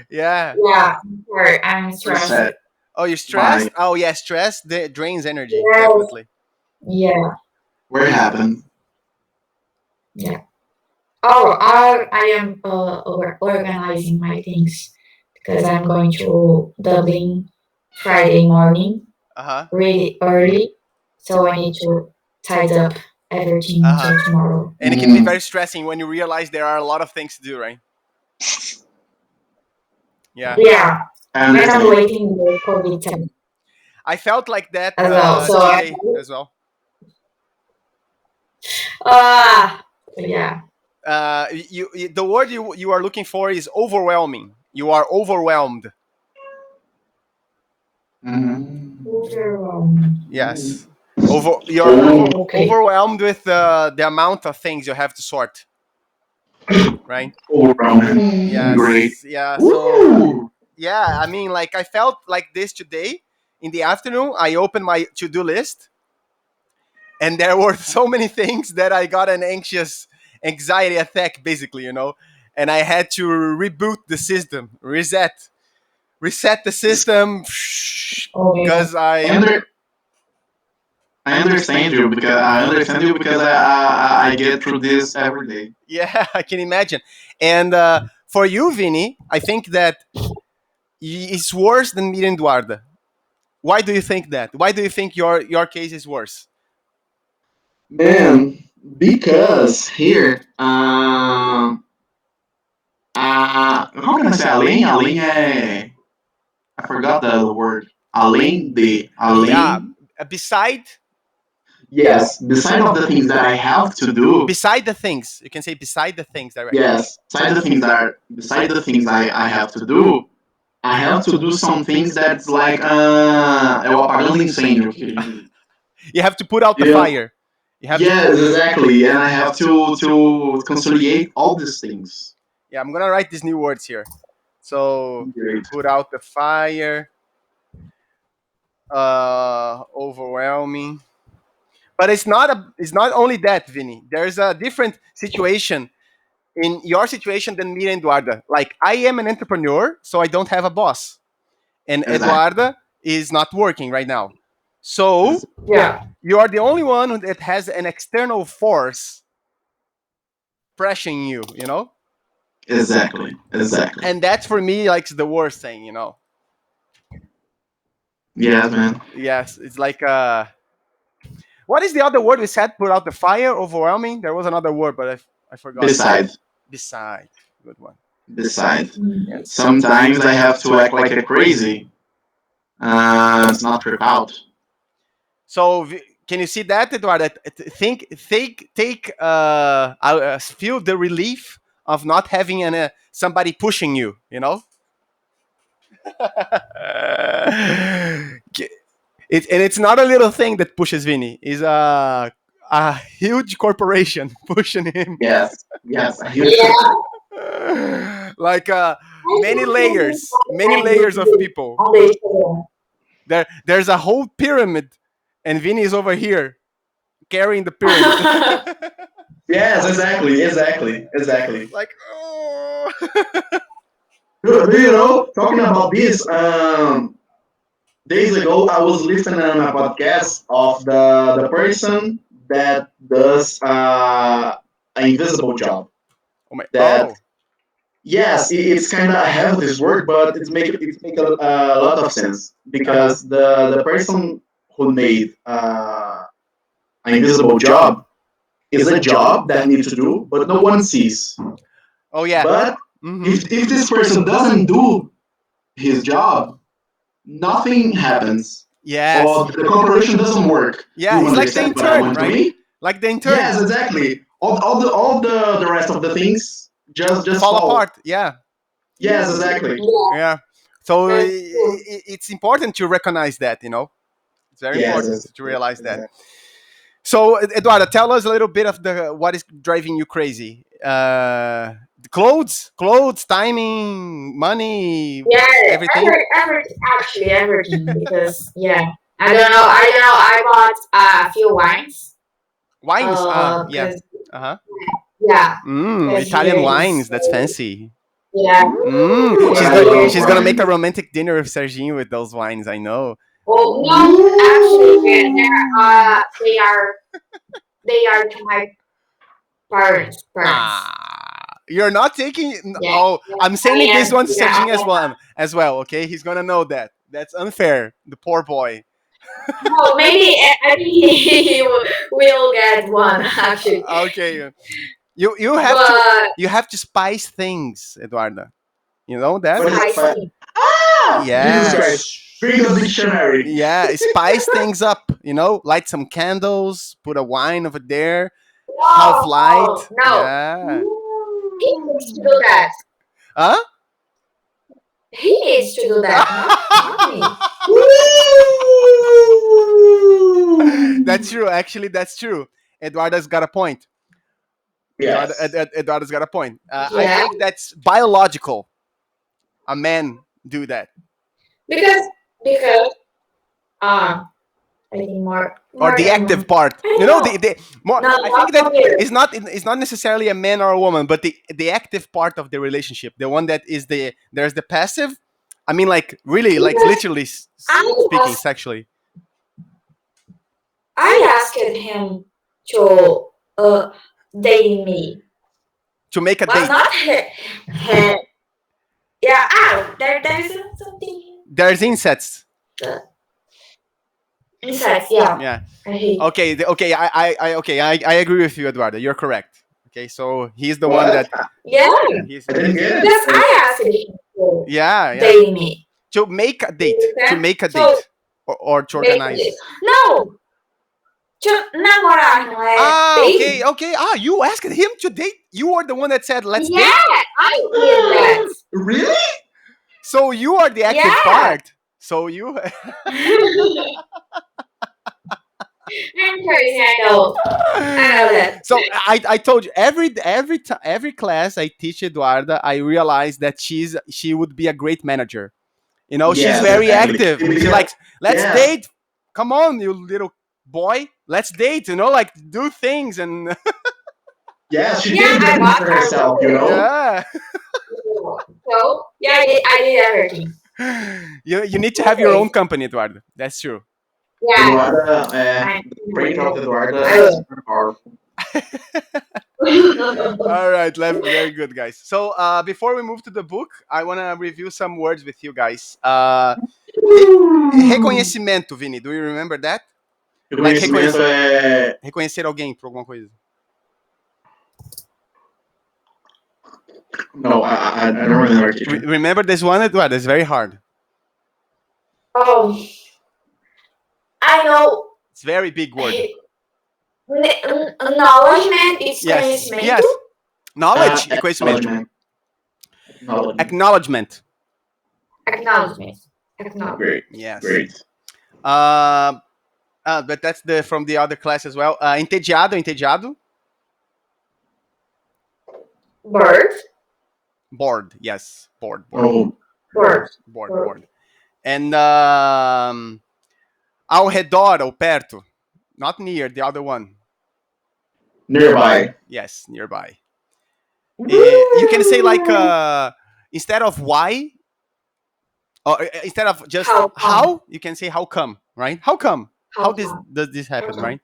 Yeah. Yeah, I'm stressed. Reset. Oh, you're Why? stressed? Oh, yeah, stress drains energy, Yes, definitely. yeah, Where happened? yeah. Oh, I am organizing my things because I'm going to Dublin Friday morning, Uh-huh. really early, so I need to tidy up everything Uh-huh. until tomorrow. And it can be Mm, very stressing when you realize there are a lot of things to do, right? Yeah. Yeah, I and I'm understand. waiting the COVID time I felt like that as well. So I, today as well. yeah, The word you are looking for is overwhelming. You are overwhelmed. overwhelmed. Yes. You're Oh, Okay. overwhelmed with the amount of things you have to sort, right? overwhelming. Great. Yes. Yeah. So Woo! yeah, I mean, like I felt like this today in the afternoon. I opened my to-do list, and there were so many things that I got an anxiety attack, basically, and I had to reboot the system, reset the system, Okay. because I under I understand you because I get through this every day. yeah, I can imagine. And for you, Vinny, I think that it's worse than me and Eduardo. Why do you think that? Why do you think your case is worse? Man, because here, how can I say além? Além I forgot the word. Yeah, Além. beside Yes, beside of the things that I have to do. beside the things, you can say beside the things directly. Yes, beside the things I have to do, I have to do some things that's like é o apagando incêndio que a gente diz. You have to put out the You know? fire. You have to Yes, exactly, and I have to conciliate all these things. Yeah, I'm gonna write these new words here. So Great. put out the fire, overwhelming. But it's not only that, Vinny. There's a different situation in your situation than me and Eduardo. Like I am an entrepreneur, so I don't have a boss. And Exactly. Eduardo is not working right now. So Yeah. you are the only one that has an external force pressuring you. Exactly. Exactly. And that's for me like the worst thing. Yes, man. Yes, it's like what is the other word we said? Put out the fire, overwhelming. There was another word, but I forgot. Beside, Beside, good one. beside. Yes. Sometimes I have to act like a crazy. It's not trip out. So can you see that, Eduardo? Take feel the relief of not having somebody pushing you. And it's not a little thing that pushes Vinny. It's a huge corporation pushing him. Yes, yes, a huge Yeah. corporate. Like I think many I'm layers of looking people. on the Instagram. There's a whole pyramid, and Vinny is over here carrying the pyramid. Yes, exactly, exactly, exactly. Like, oh. Do you know? Talking about this, days ago I was listening on a podcast of the person that does an invisible job. Oh my, That oh, yes, it's kind of I have this word, but it's make a lot of sense uh huh. because the person who made an invisible job is a job that needs to do, but no one sees. Oh yeah. But Mm-hmm. if this person doesn't do his job, nothing happens, Yes. or the corporation doesn't work. Yeah, You it's like the understand what I intern, want to right? mean? Like the intern. Yes, exactly. All the rest of the things just Fall fall. apart. Yeah. Yes, exactly. Yeah, Yeah. So that's true. it's important to recognize that. It's very Yes, important to exactly. realize that. Exactly. So, Eduardo, tell us a little bit of the what is driving you crazy. The clothes, timing, money, Yeah, everything. actually everything because yeah, I don't know. I bought a few wines. Wines. Yeah. Cause Uh huh. yeah, cause Italian here is wines. That's fancy. Yeah. She's gonna make a romantic dinner with Serginho with those wines. I know. Oh no, actually, they are to my parents. You're not taking. Yeah. Oh, I'm sending I this am. one to Yeah. Serginho as well. As well, okay? He's gonna know that. That's unfair. The poor boy. No, maybe I think he will get one actually. Okay, you But have to spice things, Eduarda. You know that? What is spicy. Jesus Yeah. Christ? Bring the dictionary. Yeah, spice things up. Light some candles, put a wine over there, half No, light. no. Yeah. He needs to do that. Huh? He needs to do that, not me. That's true. Actually, that's true. Eduarda's got a point. Yes. Eduarda's got a point. I Yeah. think that's biological. A man do that. Because I think more Or the active part. The more. No, I think that here. it's not necessarily a man or a woman, but the active part of the relationship, the one that is there's the passive. I mean, like really, like literally speaking, sexually. I asked him to date me. To make a Well, date. not him. Yeah, there's something. There's insects. Insects, yeah. Yeah. I hate. Okay. I agree with you, Eduardo. You're correct. Okay, so he's the one What? that. Yeah, He's, I didn't get because it. I asked him to yeah. date me. To make a date. To make a So, date. Or to organize. No! To namorar, não é? Date? Okay. You asked him to date. You are the one that said let's Yeah, date. I did that. Really? So you are the active Yeah. part. So you. I'm crazy, I know that. So I told you every class I teach Eduarda, I realize that she would be a great manager. She's Yes, very exactly. active. She likes let's Yeah. date. Come on, you little boy, let's date. Like do things and Yeah, she Yeah, did I that got for herself, you know? yeah. So, yeah, I did everything. You need to have your own company, Eduardo. That's true. Yeah. Eduarda, the brain of Eduarda I is will. super powerful. All right, very good, guys. So before we move to the book, I want to review some words with you guys. Reconhecimento, Vini. Do you remember that? Reconhecimento é... Reconhecer alguém por alguma coisa. No, I don't remember. Remember this one, Eduardo? It's very hard. Oh, I know. It's very big word. Acknowledgement is conhecimento. Yes. Knowledge. Conhecimento. Acknowledgement. Acknowledgement. Great. Yes. Great. But that's from the other class as well. Entediado. Bird. Bored. Yes. Bored. Oh, Bored. And ao redor ou perto. Not near, the other one. nearby. Yes, nearby. You can say like instead of why, or instead of just how, you can say how come, right? How come? How does this happen, right?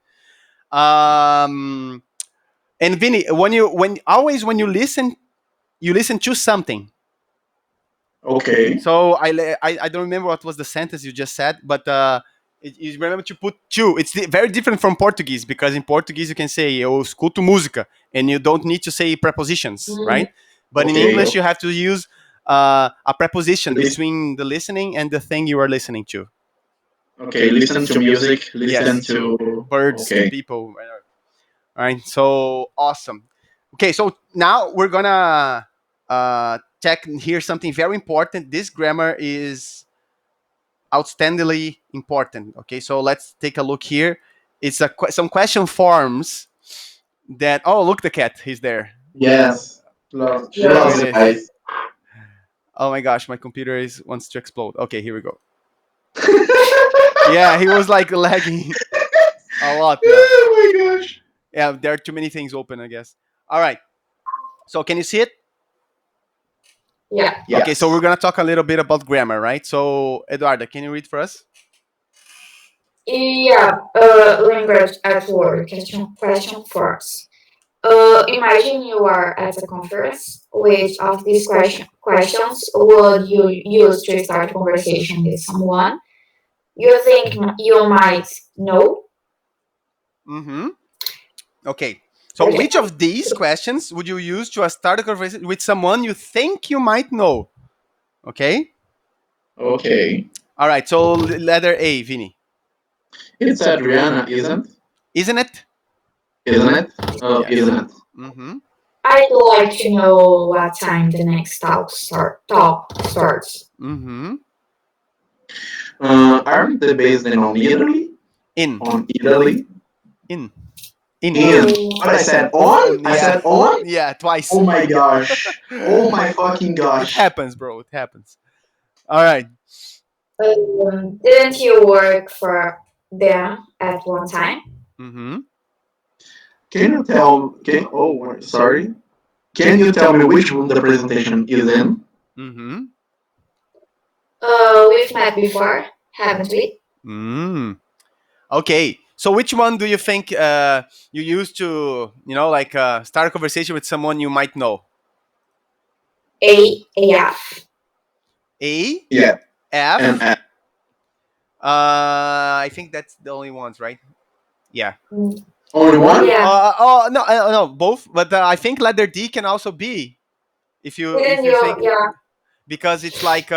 And Vinny, when you listen to something. Okay. So I don't remember what was the sentence you just said, but you remember to put to. It's very different from Portuguese, because in Portuguese you can say eu escuto música and you don't need to say prepositions, right? But in English you have to use a preposition between the listening and the thing you are listening to. Okay, listen to music, listen to birds, to people. All right, so awesome. Okay, so now we're gonna check here something very important. This grammar is outstandingly important. Okay, so let's take a look here. It's some question forms that. Oh, look, the cat. He's there. Yes. She loves it, guys. Oh my gosh, my computer wants to explode. Okay, here we go. Yeah, he was like lagging a lot. Oh my gosh. Yeah, there are too many things open, I guess. All right. So can you see it? Yeah. Yes. Okay, so we're gonna talk a little bit about grammar, right? So, Eduardo, can you read for us? Yeah. Language at work. Question first. Imagine you are at a conference. Which of these questions would you use to start a conversation with someone you think you might know? Mm-hmm. Okay. So, which of these questions would you use to start a conversation with someone you think you might know? Okay. Okay. All right. So, letter A, Vinny. It's Adriana, isn't? Isn't it? Isn't it? Yes. Isn't it? Mm-hmm. I'd like to know what time the next talk starts. Mm-hmm. Aren't they based on Italy? In. On Italy? In. In. But I said on? I said on? Yeah, twice. Oh my gosh. Oh my fucking It gosh. happens, bro. It happens. All right. Didn't you work for them at one time? Mm-hmm. Can you tell? Sorry. Can you tell me which room the presentation is in? Mm-hmm. We've met before, haven't we? Mm. Okay. So which one do you think you use to, start a conversation with someone you might know? AF. A? Yeah. F? And F. I think that's the only ones, right? Yeah. Only one? Yeah. No, both. But I think letter D can also be, if you think, Yeah. because it's like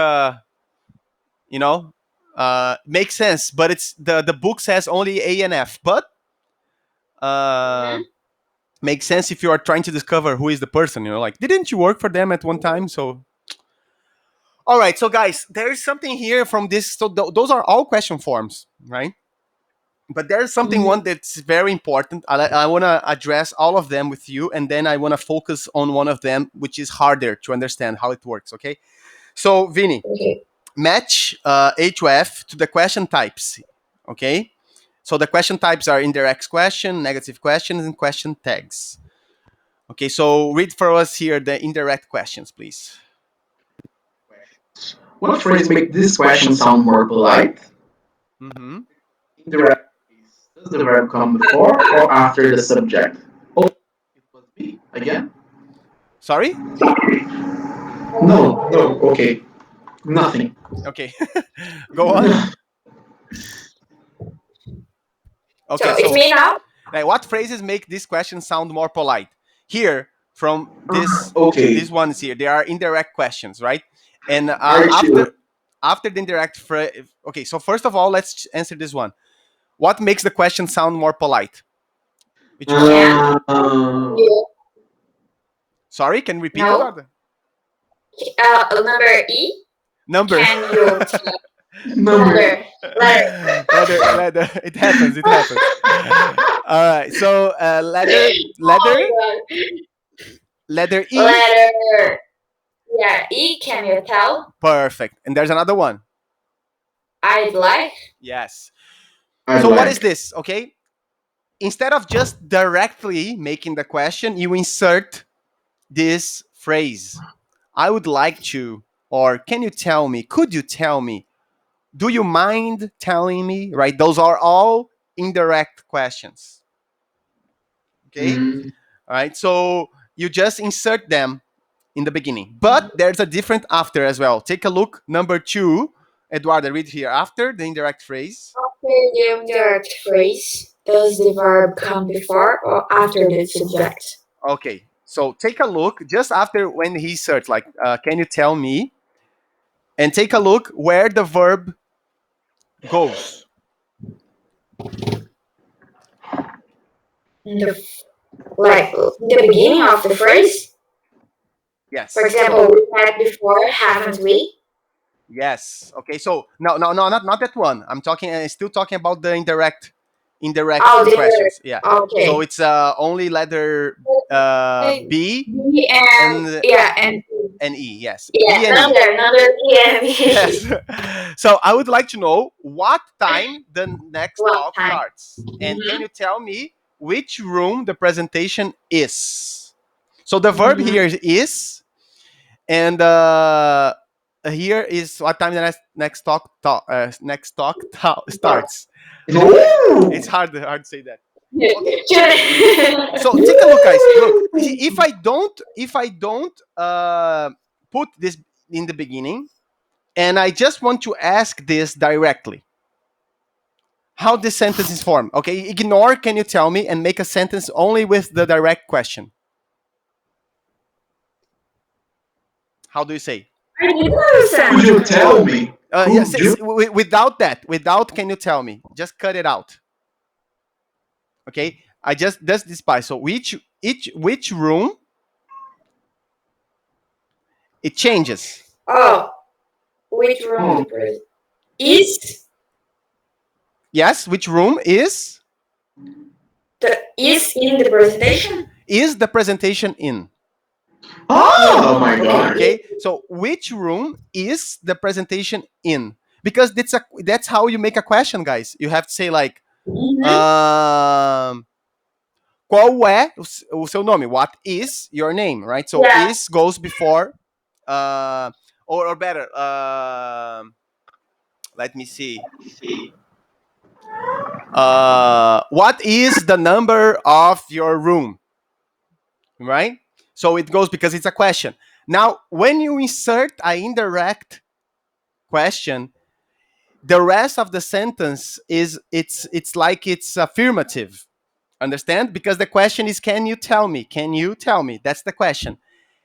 makes sense. But it's the book says only A and F, but makes sense if you are trying to discover who is the person. Like, didn't you work for them at one time? So, all right. So, guys, there is something here from this. So those are all question forms, right? But there's something one that's very important. I want to address all of them with you, and then I want to focus on one of them, which is harder to understand how it works. Okay. So, Vinny, match A to F to the question types. Okay. So the question types are indirect question, negative questions, and question tags. Okay, so read for us here the indirect questions, please. What phrase make this question sound more polite? Mm-hmm. Indirect. Does the verb come before or after the subject? Oh, it was me again? Sorry? No, okay. Nothing. Okay. Go on. Okay, so it's me now? Like, what phrases make this question sound more polite? Here, from these ones here, there are indirect questions, right? And after the indirect phrase, okay, so first of all, let's answer this one. What makes the question sound more polite? Which one? Sorry, can you repeat that? Number E. Number. Can you Number. Letter. It happens. All right. So letter E. Letter. Yeah, E. Can you tell? Perfect. And there's another one. I'd like. Yes. So what is this? Okay. Instead of just directly making the question, you insert this phrase. I would like to, or can you tell me? Could you tell me? Do you mind telling me? Right? Those are all indirect questions. Okay. All right. So you just insert them in the beginning, but there's a different after as well. Take a look. Number 2, Eduardo, read here. After the indirect phrase. After the indirect phrase, does the verb come before or after the subject? Okay. So take a look just after when he searched, like, can you tell me? And take a look where the verb goes. The beginning of the phrase? Yes. For example, we met before, haven't we? Yes. Okay. So no, not that one. I'm still talking about the indirect questions. Yeah. Okay. So it's only letter B and E. Yes. Yeah, B and another E and E. Yes. So I would like to know what time the next talk starts, and can you tell me which room the presentation is? So the verb here is, And here is what time the next talk starts. Ooh. It's hard to say that. Okay. So take a look, guys. Look, if I don't put this in the beginning, and I just want to ask this directly, how this sentence is formed. Okay, ignore can you tell me, and make a sentence only with the direct question. How do you say? I didn't understand. Could you tell me? Yes, Could you? without that, without can you tell me? Just cut it out. Okay, I just does this by. So which room? It changes. Oh, which room is Yes, which room is in the presentation? Is the presentation in? Oh my god. Okay, so which room is the presentation in? Because that's how you make a question, guys. You have to say like, qual é o seu nome? What is your name, right? So Yeah. is goes before, or better, let me see. What is the number of your room? Right? So it goes because it's a question. Now, when you insert an indirect question, the rest of the sentence it's like it's affirmative. Understand? Because the question is, can you tell me? Can you tell me? That's the question.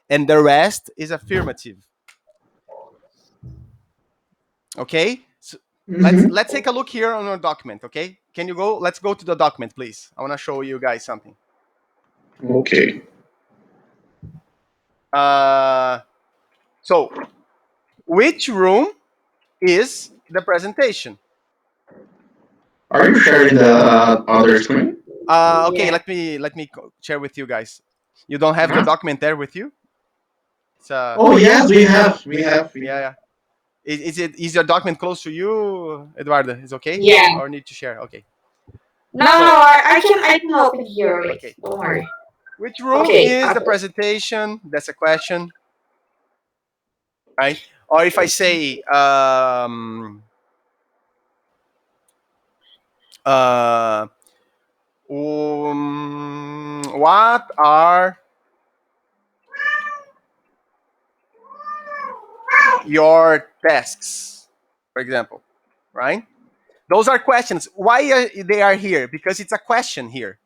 And the rest is affirmative. Okay? So let's take a look here on our document, okay? Can you go? Let's go to the document, please. I want to show you guys something. Okay. So, which room is the presentation? Are you sharing the other screen? Okay, Yeah. let me share with you guys. You don't have the document there with you? It's, Oh yes, we have. yeah. Is your document close to you, Eduardo? Is okay? Yeah. Or need to share? Okay. No, I can open here. Wait. Okay. Don't worry. Which room Okay. is the presentation? That's a question, right? Or if I say, what are your tasks, for example, right? Those are questions. Why they are here? Because it's a question here.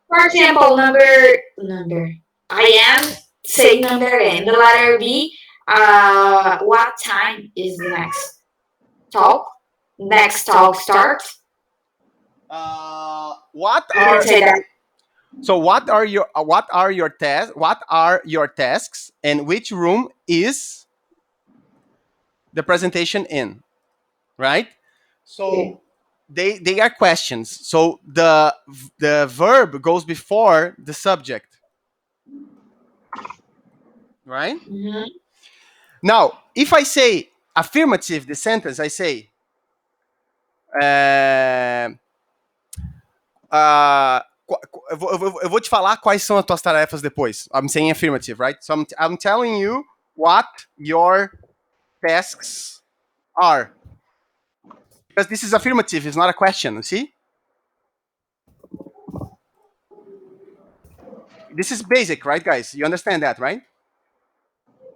For example, number. I am say number and the letter B. What time is the next talk? Next talk starts. What You are can say that. so what are your tasks? What are your tasks? And which room is the presentation in? Right? So they are questions. So the verb goes before the subject. Right? Mhm. Now, if I say affirmative, the sentence, I say, eu vou te falar quais são as tuas tarefas depois. I'm saying affirmative, right? So I'm telling you what your tasks are. Because this is affirmative, it's not a question, you see? This is basic, right, guys? You understand that, right?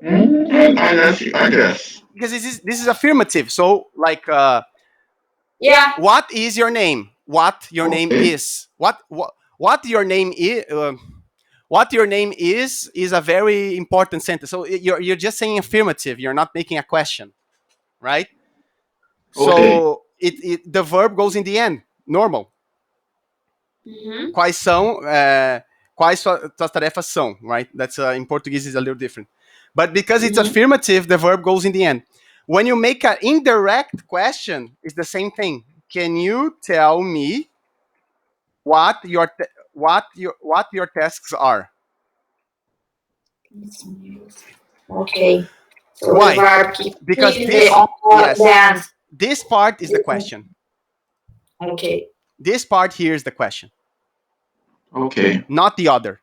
I guess. Because this is affirmative. So, like, Yeah. what is your name? What your name Okay. is? What your name is? What your name is a very important sentence. So you're just saying affirmative. You're not making a question, right? So the verb goes in the end. Normal. Mhm. Quais são? Quais suas tarefas são? Right? That's in Portuguese is a little different. But because it's affirmative, the verb goes in the end. When you make an indirect question, it's the same thing. Can you tell me what your tasks are? Okay. So Why? the verb keep Because this part is the question. Okay. This part here is the question. Okay. Not the other.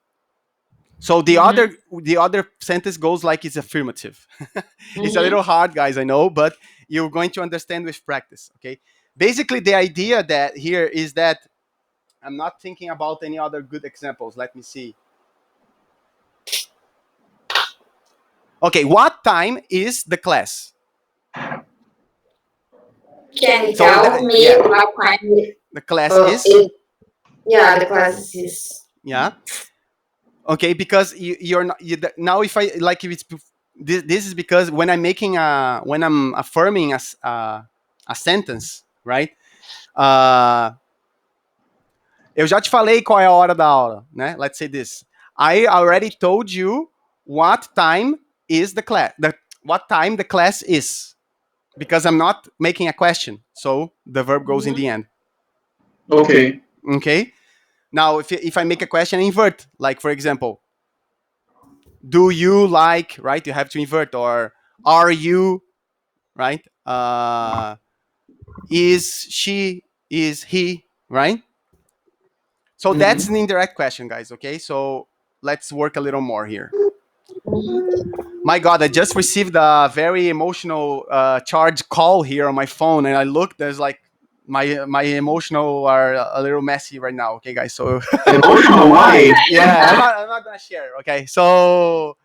So the other sentence goes like it's affirmative. It's a little hard, guys, I know, but you're going to understand with practice. Okay. Basically, the idea that here is that I'm not thinking about any other good examples. Let me see. Okay, what time is the class? Can you So tell me yeah, what time the class is. yeah, the class is. Yeah. Okay, because you're not now. If I like, if it's this is because when I'm affirming a sentence, right? Eu já te falei qual é a hora da aula, né? Let's say this. I already told you what time is the class. What time the class is, because I'm not making a question, so the verb goes in the end. Okay. Okay. Now, if I make a question, invert. Like, for example, do you like, right? You have to invert. Or are you, right? Is she, is he, right? So that's an indirect question, guys. Okay. So let's work a little more here. My God, I just received a very emotional charge call here on my phone, and I look. There's like my emotional are a little messy right now. Okay, guys. So Emotional? Why? yeah, I'm not gonna share. Okay, so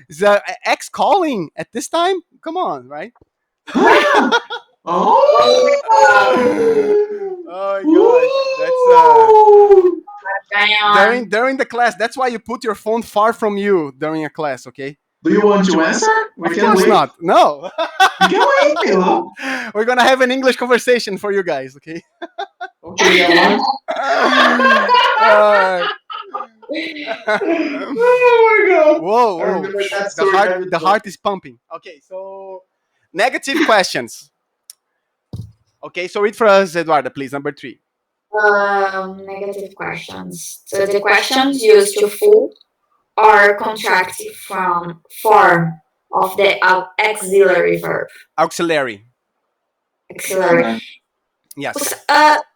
is ex calling at this time? Come on, right? Oh. Oh my gosh, that's during the class. That's why you put your phone far from you during a class. Okay. Do you want to answer? We Of can course wait. not. No. We can wait, Milo. We're gonna have an English conversation for you guys. Okay. Okay, I want. Alright. Oh my God. Whoa, I whoa. remember that The story heart, very the well. heart is pumping. Okay, so negative questions. Okay, so read for us, Eduardo, please. Number 3. Negative questions. So the questions used to full or contract from form of the auxiliary verb. Auxiliary. Auxiliary. Yes.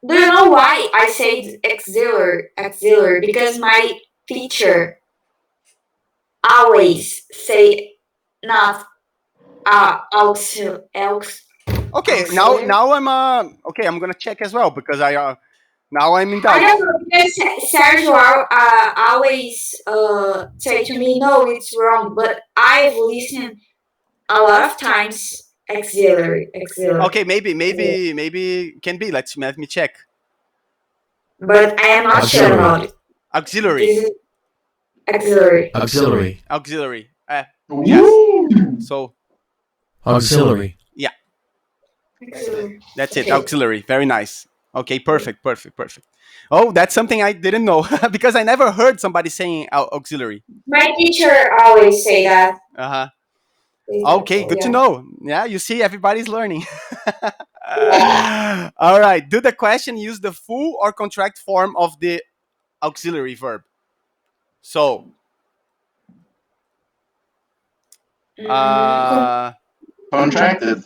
Do you know why I say auxiliary? Because my teacher always say not Okay, now I'm okay. I'm gonna check as well because now I'm in doubt. I don't know because Sergio always say to me, no, it's wrong. But I've listened a lot of times auxiliary. Okay, maybe can be. Let me check. But I am not sure about it. Auxiliary. This is auxiliary. Auxiliary. Ooh. Yes. So Auxiliary. yeah, Auxiliary. that's it. Okay. Auxiliary. Very nice. Okay, perfect. Oh, that's something I didn't know because I never heard somebody saying auxiliary. My teacher always say that. Uh-huh. So, Okay, good to yeah. know. Yeah, you see, everybody's learning. All right. Do the question use the full or contract form of the auxiliary verb? So, Contracted.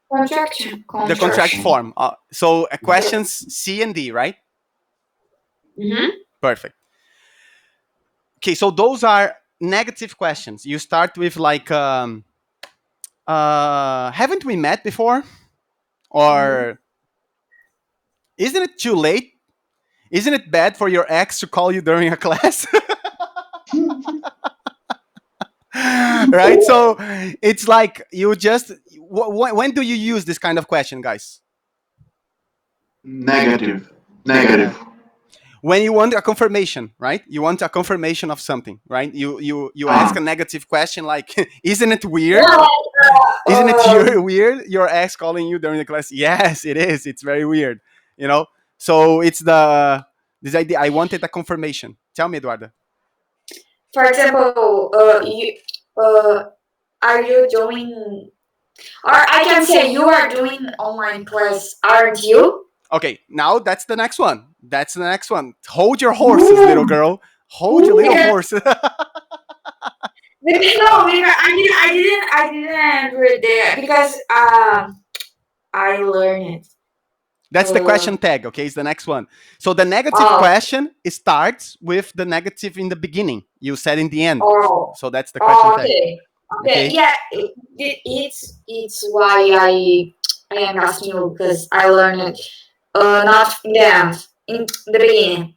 Contraction. the contract form. So, questions C and D, right? Mm-hmm. Perfect. Okay, so those are negative questions. You start with like, haven't we met before? Or isn't it too late? Isn't it bad for your ex to call you during a class? Right? So it's like you just. When do you use this kind of question, guys? Negative. When you want a confirmation, right? You want a confirmation of something, right? You ask a negative question like, "Isn't it weird? Isn't it weird? Your ex calling you during the class?" Yes, it is. It's very weird. You know. So it's this idea. I wanted a confirmation. Tell me, Eduardo. For example, are you doing, or I can say you are doing online class, aren't you? Okay, now that's the next one. Hold your horses, little girl. Hold your little horses. No, because I didn't read it because I learned it. That's the Uh, question tag, okay? It's the next one. So the negative Oh. question starts with the negative in the beginning. You said in the end. Oh. So that's the question tag. Okay. Okay. Yeah, it's why I am asking you, because I learned it not in the end, in the beginning.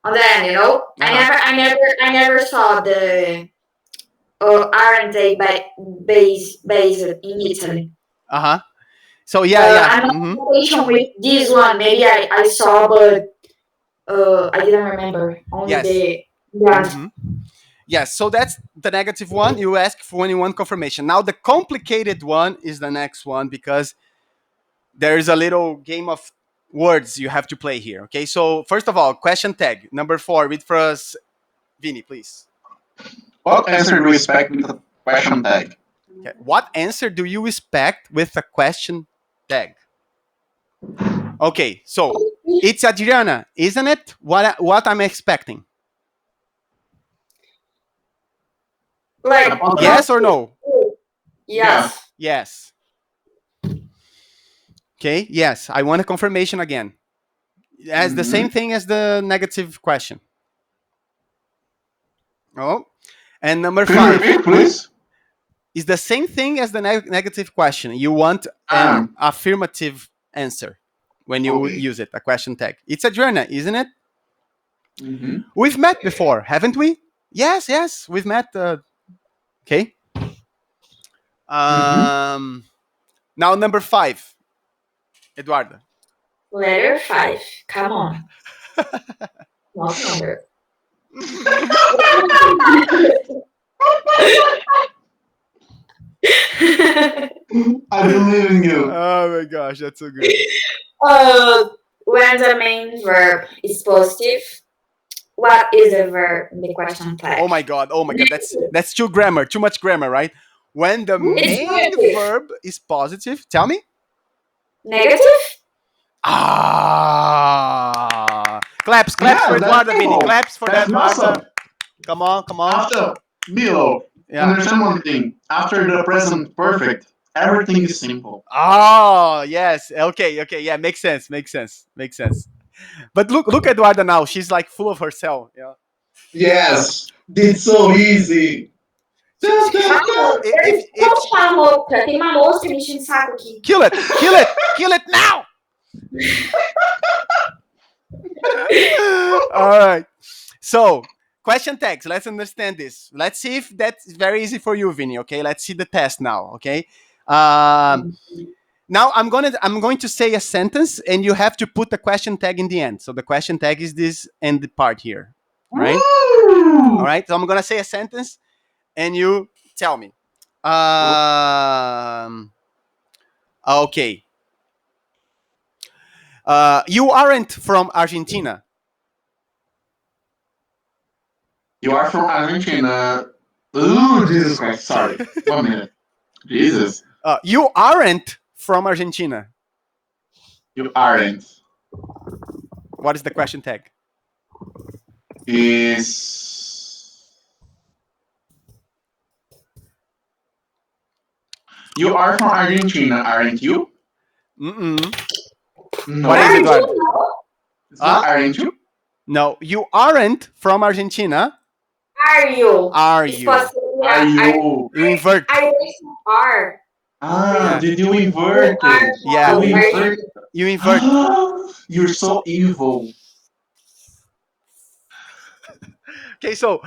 On the end, I never saw the R&D based in Italy. Uh-huh. So yeah. I'm not patient with this one. Maybe I saw, but I didn't remember. Only Yes. the Mhm. Yes, so that's the negative one. You ask for when you want confirmation. Now the complicated one is the next one, because there is a little game of words you have to play here. Okay, so first of all, question tag number 4. Read for us, Vini, please. What answer do you expect with a question tag? Okay. What answer do you expect with a question tag? Okay, so it's Adriana, isn't it? What I'm expecting? like Yes or no? Yes. Yes. Okay, yes. I want a confirmation again. As the same thing as the negative question. Oh, and number Can you 5 repeat, please? is the same thing as the negative question. You want an affirmative answer when you use it, a question tag. It's Adriana, isn't it? We've met before, haven't we? Yes, we've met. Okay. Now number 5, Eduardo. Letter 5. Come on. Not number. I believe in you. Oh my gosh, that's so good. When the main verb is positive, what is the verb in the question tag? Oh my god, that's too much grammar, right? When the main negative. verb is positive, tell me. Negative? Claps Yeah, for that's Eduardo, Vini. cool. Claps for That's that, Eduardo. awesome. Come on. After, Milo, Yeah. understand one thing. After the present perfect, everything is simple. Oh, yes. Okay. Yeah, makes sense. But look at Eduardo now. She's like full of herself. Yeah. Yes, it's so easy. If Tem uma mosca me enchendo o saco aqui. kill it now. All right. So, question tags. Let's understand this. Let's see if that's very easy for you, Vinny. Okay. Let's see the test now. Okay. Now I'm going to say a sentence, and you have to put the question tag in the end. So the question tag is this end part here. Right. All right. So I'm gonna say a sentence, and you tell me. Okay. You aren't from Argentina. You are from Argentina. Ooh, Jesus Christ. Sorry. 1 minute. Jesus. You aren't from Argentina. You aren't. What is the question tag? You are from Argentina, aren't you? No. What is it, Eduardo? Aren't you? No, you aren't from Argentina. Are you? Are It's you? possible, Are you? You invert. I listen are. Did you invert it? Yeah, You you invert. You're so evil. Okay, so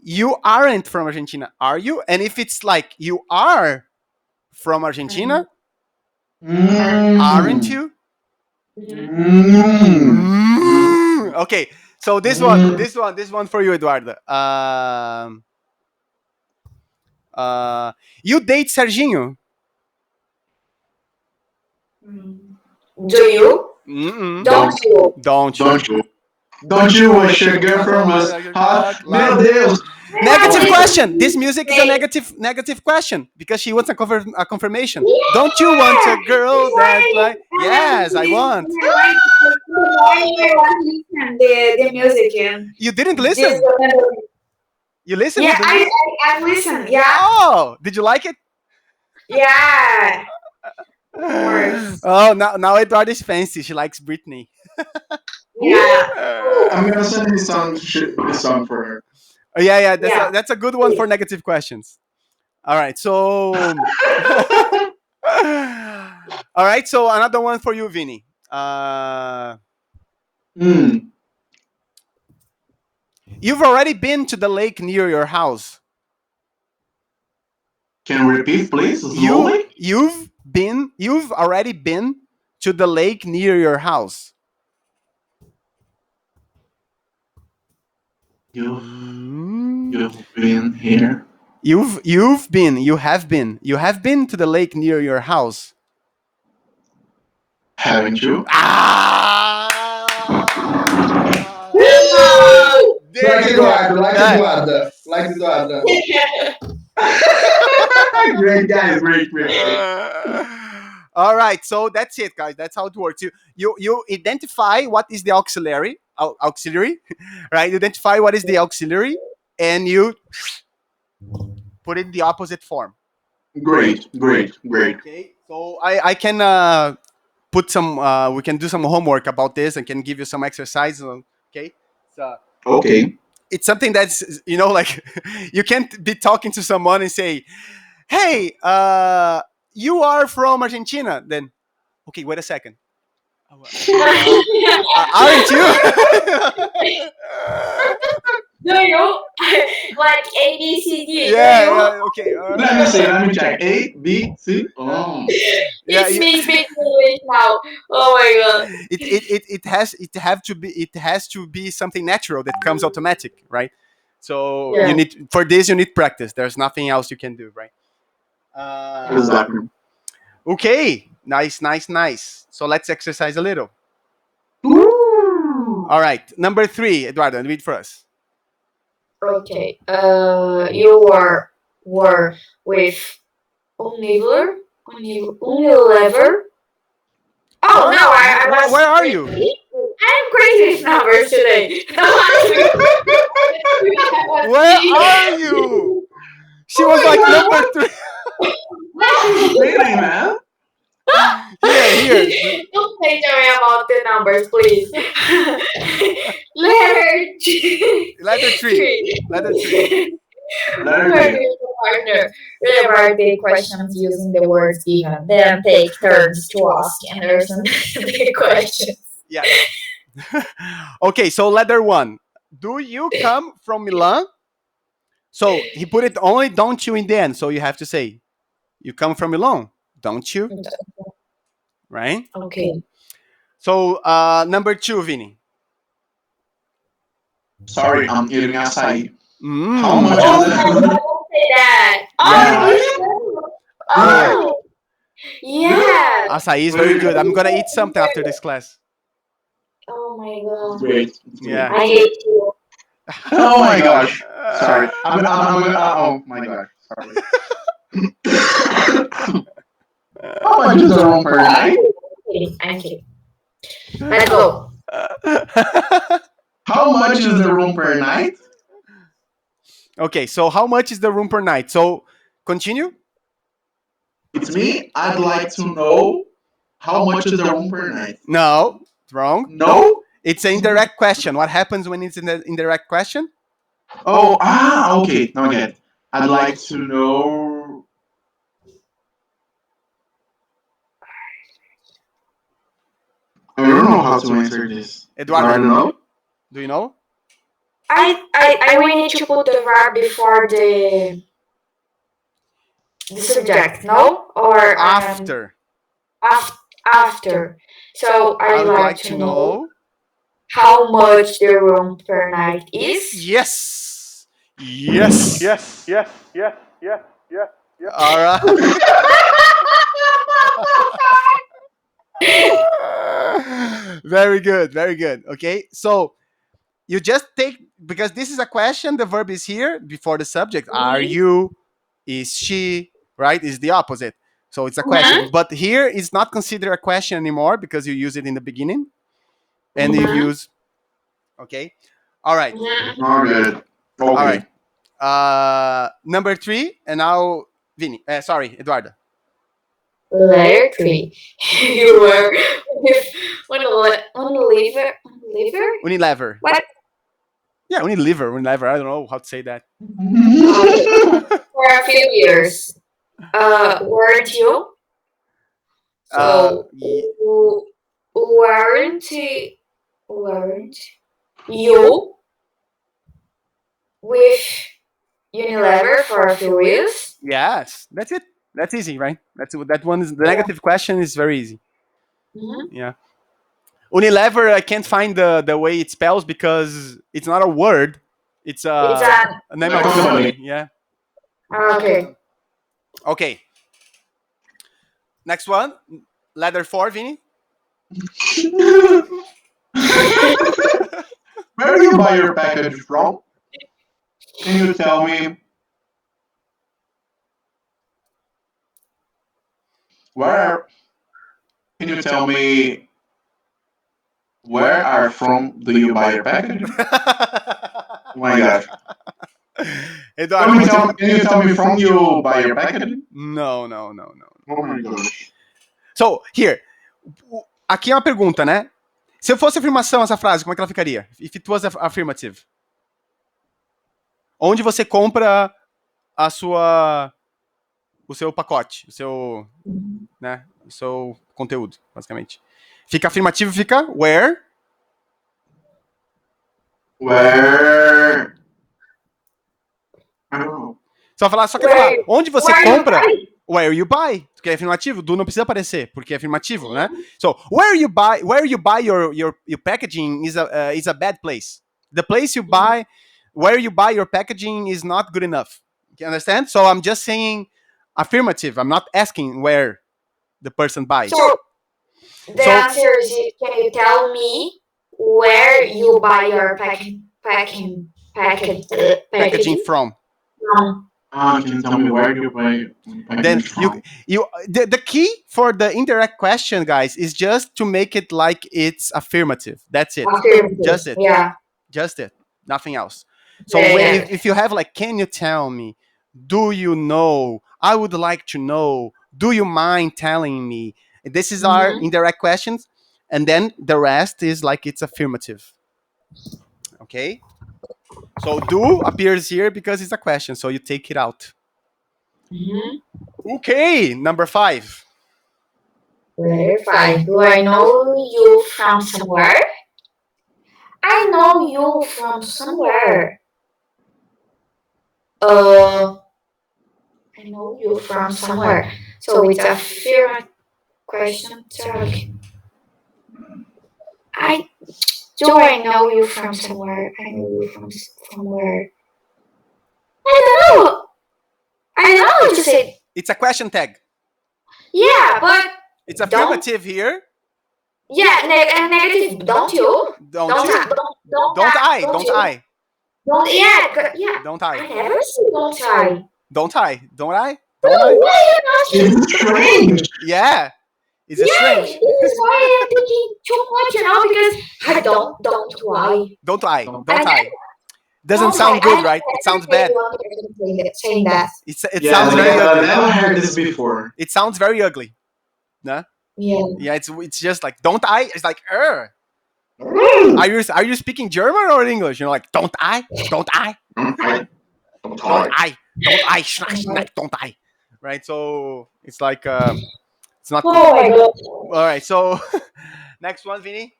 you aren't from Argentina, are you? And if it's like you are from Argentina, aren't you? Okay, so this one for you, Eduardo. You date Serginho? Do you? Don't you? Don't you? Don't you wish a girl from us? Meu Deus! Negative question. This music is a negative question because she wants a confirmation. Don't you want a girl that like? Yes, I want. The music. You didn't listen. You listened? Yeah, to the I listened. Yeah. Oh, did you like it? Yeah. course. Oh, now Eduardo is fancy. She likes Britney. Yeah. I'm gonna send this song for her. Yeah. Yeah. That's a good one for negative questions. All right. So. All right. So another one for you, Vinny. Hmm. You've already been to the lake near your house. Can you repeat, please, You slowly? you've already been to the lake near your house. You've Mm. you've been here, You have been to the lake near your house. haven't you? Ah! Wow. There Like you go. Eduardo, like Yeah. Eduardo, like Eduardo. Great guys, great. All right, so that's it, guys. That's how it works. You identify what is the auxiliary, right? You identify what is the auxiliary, and you put it in the opposite form. Great. Okay, so I can put some. We can do some homework about this, and can give you some exercises. Okay, so Okay. it's something that's like you can't be talking to someone and say, "Hey, you are from Argentina." Then, okay, wait a second. Aren't you? Do you like A B C D? Do Yeah, you? yeah, okay. Let me check. A, B, C. Oh. Yeah, It's me speaking English now. Oh my god. it has to be something natural that comes automatic, right? So Yeah. you need practice. There's nothing else you can do, right? Exactly. Okay, nice. So let's exercise a little. Ooh. All right, number 3, Eduardo, read for us. Okay. You were with Unilever. Unilever. Oh no, I was. Where are you? I'm crazy with numbers today. Where are you? She was like number 3. She's reading, man. Here. Don't say to me about the numbers, please. Letter G. Letter 3. Three. Letter 3. Letter Partner. D. Partner. Elaborate the questions using the words given. Then take turns to ask and understand the questions. Yeah. Okay, so letter 1. Do you come from Milan? So he put it only don't you in the end. So you have to say, you come from Milan, don't you? Right? Okay. So number 2, Vinny. Sorry, I'm eating acai. Mm. How much Oh is my it? god, don't say that. Yeah. Oh, you know. Oh, yeah. Acai is very good. I'm gonna eat something after this class. Oh my god. Great. Yeah. I hate you. Oh my gosh. Sorry. Oh my gosh. Sorry. How much is the room per night? I'm kidding. Let's go. How much is the room per night? Okay, so how much is the room per night? So continue. It's me. I'd like to know how much is the room per night. No, it's wrong. No? It's an indirect question. What happens when it's an indirect question? Okay. Now I get it. I'd like to know. I don't know how to answer this. Eduardo, I don't know. do you know? I will need to put the verb before the subject, no? Or After. after. So I I'd would like to know how much the room per night is. Yes. All right. Very good. Okay, so you just take, because this is a question, the verb is here before the subject. Are you? Is she? Right? Is the opposite. So it's a question. But here it's not considered a question anymore because you use it in the beginning, and you use. Okay. All right. Not good. All Okay. right. Number 3, and now Vinny. Sorry, Eduardo. Letter 3. You were with Unilever. Unilever. What? Yeah, Unilever. I don't know how to say that. For a few years. Weren't you? So, weren't you with Unilever for a few years? Yes, that's it. That's easy, right? That one is the negative question is very easy. Mm-hmm. Yeah. Unilever, I can't find the way it spells because it's not a word. It's a name of a company. Yeah. Okay. Okay. Next one. Letter 4, Vinny. Where do you buy your package from? Can you tell me where? Can you tell me where are from do you buy your package? Oh my gosh. Eduardo, Can you tell me from you buy your package? No. Oh my gosh. So, here. Aqui é uma pergunta, né? Se fosse afirmação essa frase, como é que ela ficaria? If it was affirmative. Onde você compra o seu pacote, o seu conteúdo, basicamente. Fica afirmativo, fica where? Where? I don't know. Só quer falar, onde você compra? Where you buy, porque é afirmativo, do não precisa aparecer, porque é afirmativo, né? So, where you buy your packaging is a bad place. The place you buy, where you buy your packaging is not good enough. You understand? So I'm just saying affirmative. I'm not asking where the person buys. So the answer is, can you tell me where you buy your packaging from? Can you tell me where you buy Then from? the key for the indirect question, guys, is just to make it like it's affirmative. That's it. Just it. Yeah. Just it. Nothing else. So if you have like, can you tell me? Do you know? I would like to know. Do you mind telling me? This is our indirect questions. And then the rest is like it's affirmative. Okay? So do appears here because it's a question. So you take it out. Okay, number 5. Letter 5. Do I know you from somewhere? I know you from somewhere. I know you from somewhere. So it's a affirmative question tag. Do I know you from somewhere? I know you from somewhere. I don't know. I don't know what to say. It's a question tag. Yeah, but it's affirmative here. Yeah, negative. Don't you? Don't I? Don't I? I never see don't I. Don't I? Why you not? It's strange. Yeah. It's strange. This is why I'm thinking too much, because I don't I. Doesn't sound good, right? It sounds bad. Saying that. It sounds very ugly. I've never heard this before. It sounds very ugly. No? Yeah. It's just like don't I? It's like Are you speaking German or English? You know, like don't I? Don't I? Don't I? Right? So it's like it's not. Oh my god! All right. So next one, Vinny.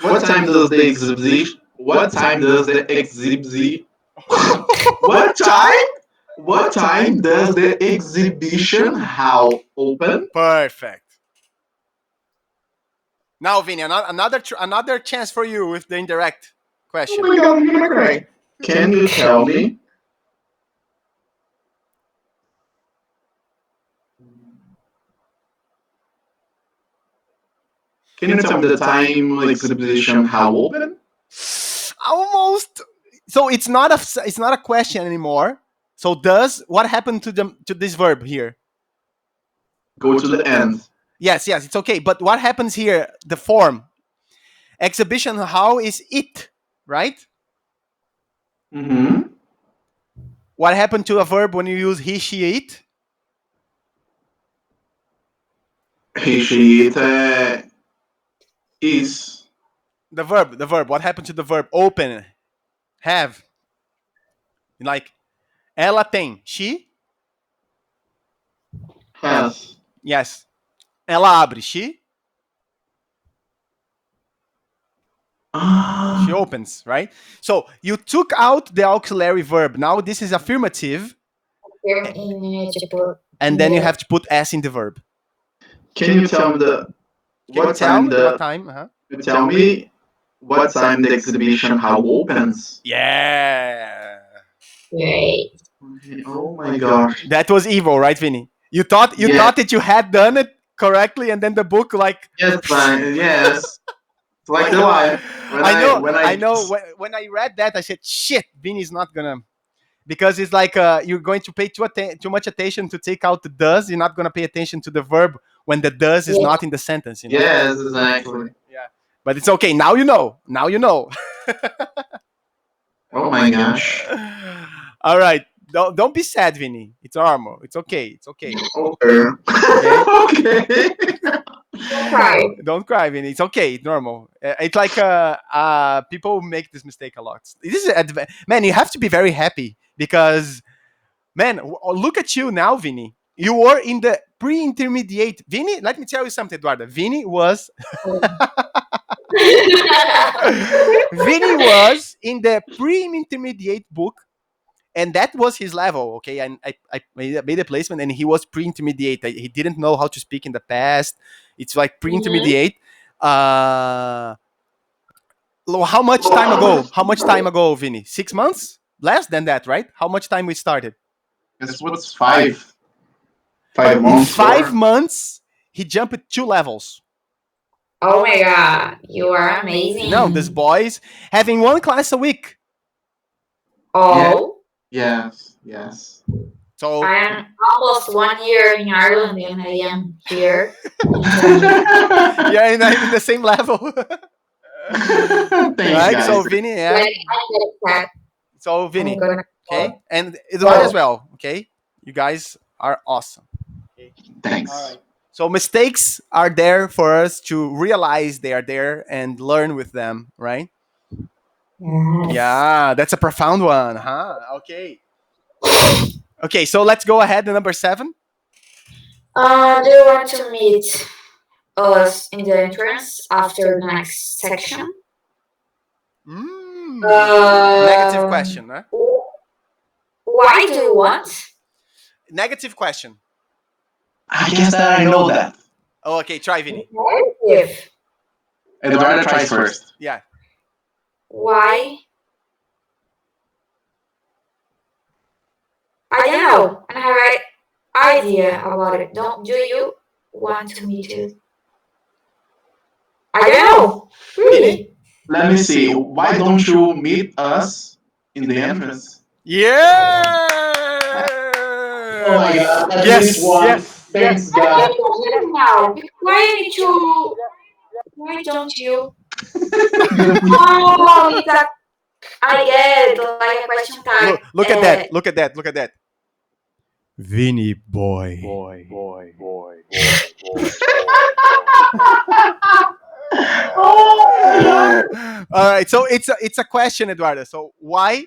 What time does the exhibition? What time does the exhibition? What time does the exhibition hall open? Perfect. Now, Vinny, another chance for you with the indirect question. Oh my god, Greg. Can you tell me? Can you tell me the time exhibition hall open? Almost. So it's not a question anymore. So what happened to this verb here? Go to the end. Yes, it's okay. But what happens here? The form. Exhibition how is it, right? Mm-hmm. What happened to a verb when you use he, she, it? Appreciate is The verb. What happened to the verb? Open, have. Like, ela tem. She? has. Yes. Ela abre. She Ah, opens, right? So you took out the auxiliary verb. Now this is affirmative, Tipo, and then you have to put s in the verb. can you tell me Can you tell me what time? tell me what time the exhibition hall opens? Yeah. great. Oh my gosh. That was evil, right, Vinny? You thought that you had done it correctly, and then the book like Yes, yes. It's like the life. I know. When I read that, I said, "Shit, Vinny's not gonna," because it's like you're going to pay too much attention to take out the does. You're not gonna pay attention to the verb when the does is not in the sentence. You know? Yes, exactly. Yeah, but it's okay. Now you know. Now you know. Oh my gosh. All right. Don't be sad, Vinny. It's normal. It's okay. It's okay. Okay. Okay. Don't cry. Don't cry, Vinny. It's okay. It's normal. It's like people make this mistake a lot. This is man. You have to be very happy because, man, look at you now, Vinny. You were in the pre-intermediate. Vinny, let me tell you something, Eduardo. Vinny was in the pre-intermediate book, and that was his level. Okay, and I made a placement, and he was pre-intermediate. He didn't know how to speak in the past. It's like pre-intermediate. How much time ago? How much time ago, Vinny? 6 months? Less than that, right? How much time we started? This was 5 months. In 5 months, he jumped 2 levels. Oh my god, you are amazing. No, this boy's having 1 class a week. Oh. Yes. So I am almost 1 year in Ireland and I am here. yeah, and I'm in the same level. Thanks, Right? guys. So Vinny, yeah. Like, I get that. So Vinny, I'm gonna- okay, and Eduardo as well. Okay, you guys are awesome. Thanks. All right. So mistakes are there for us to realize they are there and learn with them, right? Yes. Yeah, that's a profound one, huh? Okay. Okay, so let's go ahead to number 7. Do you want to meet us in the entrance after the next section? Negative question, huh? Why do you want? Negative question. I guess that I know that. Oh, okay, try Vinny. Negative. Eduardo tries first. Yeah. Why? I don't know. I have an idea about it. Do you want to meet it? I don't know. Really? Let me see. Why don't you meet us in the entrance? Yeah. Oh my god. At Yes, least one. yes, Thanks, I God. don't know. Why need to? Why don't you? Oh, it's a. I get it. Like a question tag. Look at that. Look at that. Look at that. Vinny boy. All right, so it's a question, Eduardo. So why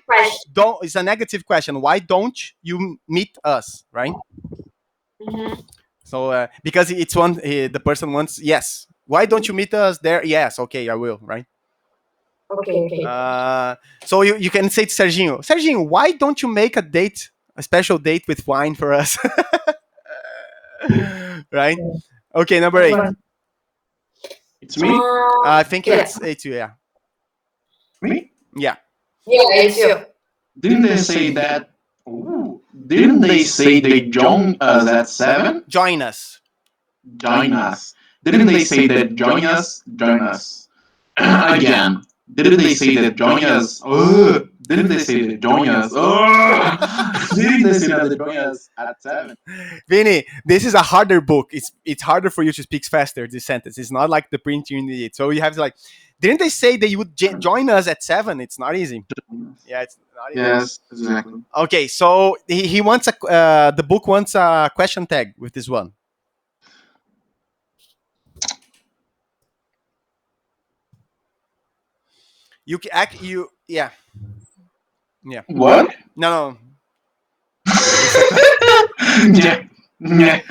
don't? It's a negative question. Why don't you meet us, right? Mm-hmm. So because it's one, the person wants yes. Why don't you meet us there? Yes, okay, I will, right? Okay. So you can say to Serginho, why don't you make a special date with wine for us? Right? Okay, number 8. It's me? I think it's you, yeah. Me? Yeah. Yeah, it's you. Didn't they say that? Ooh, didn't they say they join us at 7? Join us. Join us. Didn't they say that join us? Join us. Again. Didn't they say that join us? Didn't they say that join us? Didn't they say that join us at 7? Vinny, this is a harder book. It's harder for you to speak faster, this sentence. It's not like the print you need. So you have to didn't they say that you would join us at 7? It's not easy. Yeah, it's not easy. Yes, exactly. Okay, so he wants the book wants a question tag with this one. You can act. You yeah. What? No. Yeah. Yeah.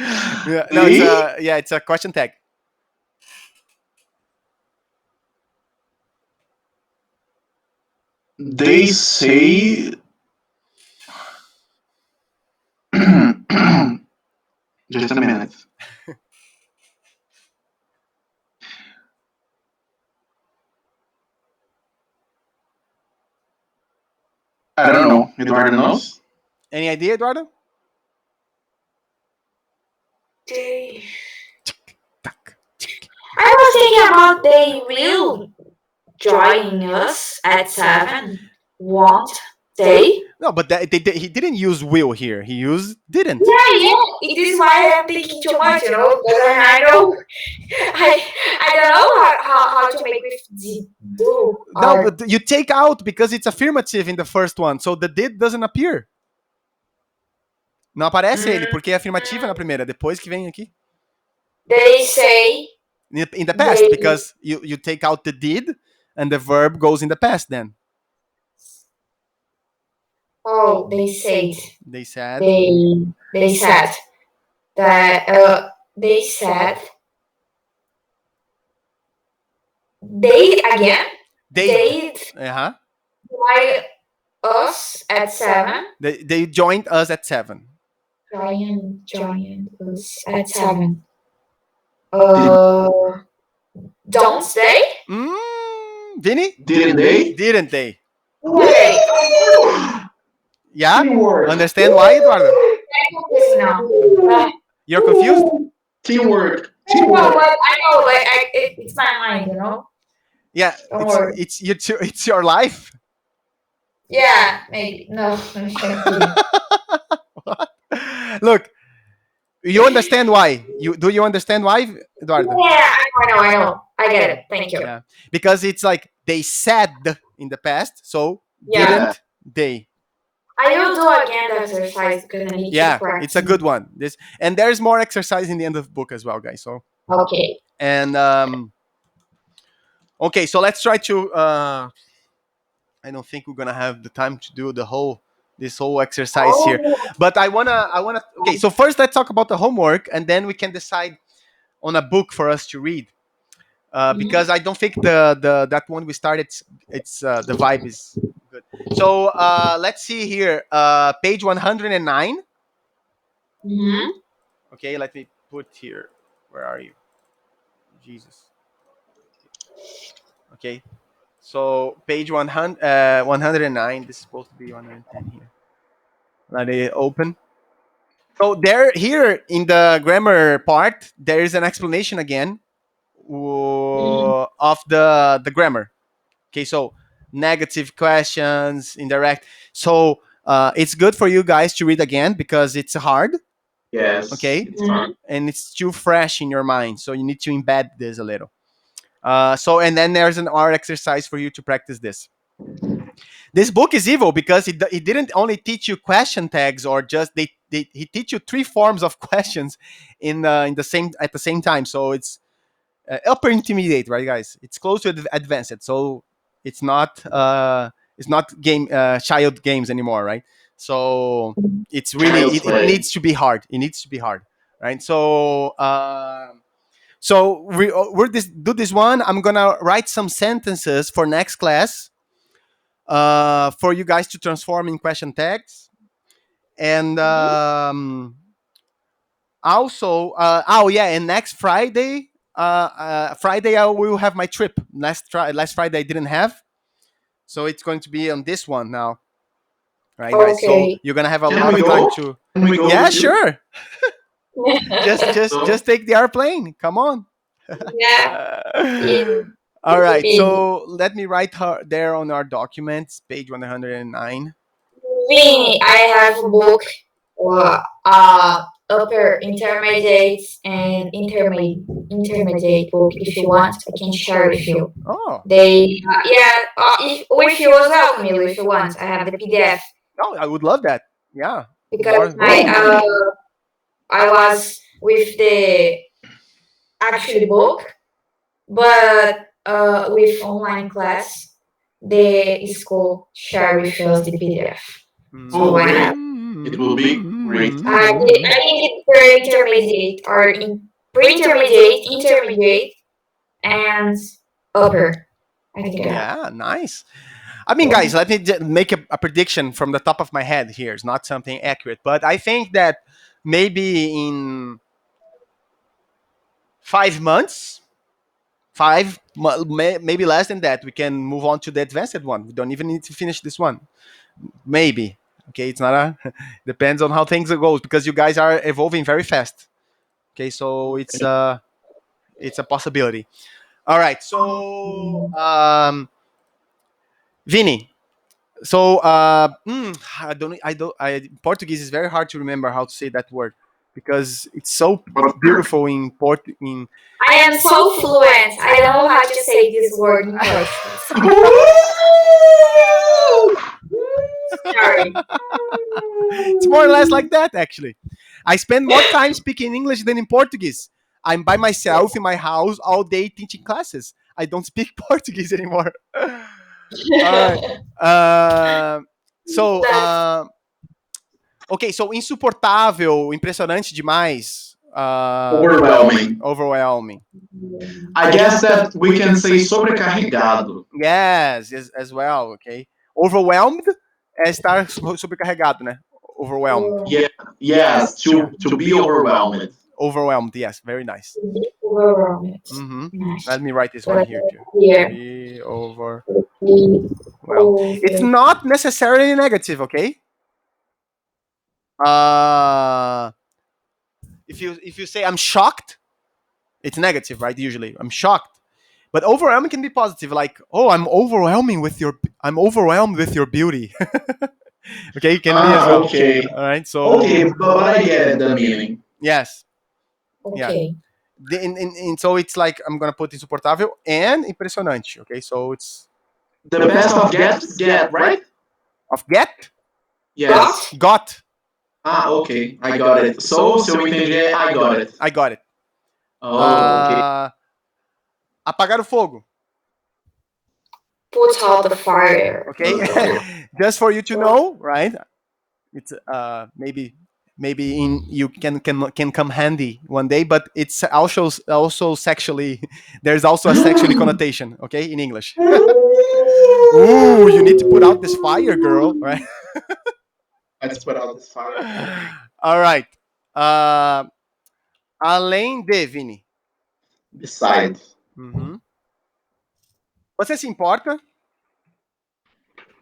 Yeah, no, Eh? it's a question tag. They say. Just a minute. I don't know. Eduardo knows? Any idea, Eduardo? They, Tuck. I was thinking about they will join us at 7. Won't they? No, but he didn't use will here. He used didn't. Yeah. It is why I'm thinking too much, But then I know I don't know how to make with do. No, but you take out because it's affirmative in the first one, so the did doesn't appear. Não aparece ele, porque é afirmativa na primeira, depois que vem aqui. They say In the past, because you take out the did and the verb goes in the past then. oh they said They said. they said that they said they again They join us at 7. They joined us at 7. Join us at 7. Don't they? Vinny? Didn't they? Didn't they? Wait. Yeah? Teamwork. Understand why, Eduardo? No. You're confused? Teamwork. No, but I know, it's my mind, Yeah, Don't worry. it's your life. Yeah, maybe. No. Look, you understand why? Do you understand why, Eduardo? Yeah, I know. I get it. Thank you. Yeah, because it's like they said in the past, so Yeah. didn't they? I will do again the exercise because I need to practice. It's a good one. And there's more exercise in the end of the book as well, guys. So Okay. and okay, so let's try to. I don't think we're gonna have the time to do this whole exercise here, but I wanna. Okay, so first let's talk about the homework, and then we can decide on a book for us to read. Because I don't think the that one we started, it's the vibe is good. So let's see here, page 109. Okay, let me put here. Where are you? Jesus. Okay, so page 109. This is supposed to be 110 here. Let it open. So here in the grammar part, there is an explanation again of the grammar. Okay, so negative questions, indirect. So it's good for you guys to read again because it's hard. Yes. Okay. It's hard. And it's too fresh in your mind, so you need to embed this a little. And then there's an art exercise for you to practice this. This book is evil because it didn't only teach you question tags or just he teach you 3 forms of questions in the same at the same time. So it's upper intermediate, right, guys? It's close to advanced, so it's not child games anymore, right? So it's really it needs to be hard. It needs to be hard, right? So we're do this one. I'm gonna write some sentences for next class for you guys to transform in question tags, and also and next Friday. Friday I will have my trip. Last Friday I didn't have, so it's going to be on this one now, right, guys? So you're gonna have a lot of time to. Yeah, sure. just take the airplane. Come on. Yeah. All right. So let me write her there on our documents, page 109. Vinny, I have a book, upper intermediate and intermediate book. If you want, I can share with you. Oh. They with you as well, Camilo. If you want, I have the PDF. Oh, I would love that. Yeah. Because I was with the actual book, but with online class the school share with us the PDF. So Oh, why great. not? It will be great. I think it's for intermediate or pre-intermediate, intermediate, and upper. I think that. Yeah, nice. I mean, guys, let me make a prediction from the top of my head here. It's not something accurate, but I think that maybe in 5 months, maybe less than that, we can move on to the advanced one. We don't even need to finish this one. Maybe. Okay, it's not a depends on how things go because you guys are evolving very fast. Okay, so it's a possibility. All right, so Vini. So Portuguese is very hard to remember how to say that word because it's so beautiful in in I am so fluent. I don't know how to say this word in Portuguese. Sorry. it's more or less like that actually. I spend more time speaking English than in Portuguese. I'm by myself in my house all day teaching classes. I don't speak Portuguese anymore. All right. So, ok, so insuportável, impressionante demais. Overwhelming. Overwhelming. I guess that we can say sobrecarregado. Yes, as well, ok. Overwhelmed é estar sobrecarregado, né? Overwhelmed. Yeah, yes, to be overwhelmed. Overwhelmed, yes, very nice. Overwhelmed. Let me write this one here too. Here. Be overwhelmed. It's not necessarily negative, okay? If you say I'm shocked, it's negative, right? Usually, I'm shocked. But overwhelming can be positive, like, oh, I'm overwhelmed with your beauty. Okay, it can be as well. Okay. All right, so Okay, but I get it, the meaning. yes, Okay. so it's like I'm gonna put insuportável and impressionante. Okay, so it's The best of get, right? of get Yes. got. Ah, okay, I got it. So, se eu entendi, I got it. I got it. Oh, okay. Apagar o fogo. Put out the fire. Okay, just for you to know, right? It's maybe you can come handy one day, but it's also sexually. There's also a sexually connotation. Okay, in English. Ooh, you need to put out this fire, girl. Right. Let's put out this fire. Okay. All right. Além de, Vini. Besides. Você se importa?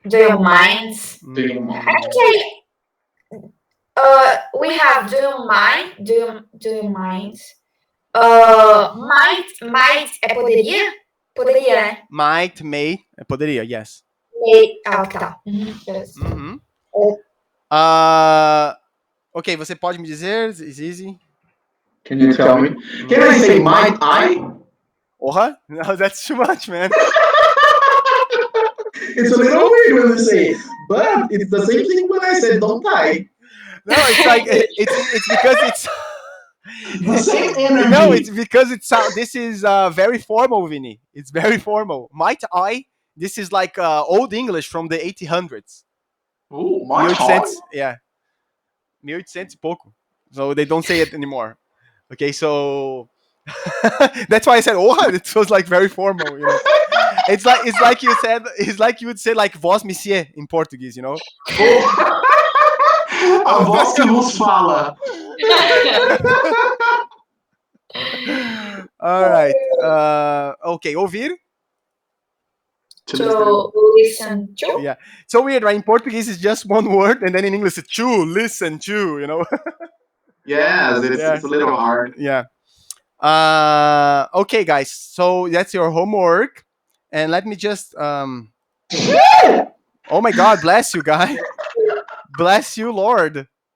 Do you mind? Do you mind? Actually, we have do you mind? Do you mind? Might é poderia? Poderia, né? Might, may, poderia, yes. May, tá. Yes. Ok, você pode me dizer, Zizi? Can you tell me? Can I say might I? Orra? No, that's too much, man. It's a little weird when you say it, but it's the same thing when I said don't I. No, it's like it's because it's the same energy. No, it's because it's this is very formal, Vinny. It's very formal. Might I? This is like old English from the 1800s. Oh, might I? Yeah. 1800 e pouco. So they don't say it anymore. Okay, so that's why I said, "Oh, it feels like very formal." You know, it's like you would say like "vós monsieur" in Portuguese. You know. A voz que nos fala. All right. Okay, ouvir. To listen to. Yeah. So weird, right? In Portuguese, it's just one word, and then in English, it's to listen to. You know. Yes, it's a little hard. Yeah. Okay, guys. So that's your homework, and let me just. Oh my God! Bless you, guy. Bless you, Lord.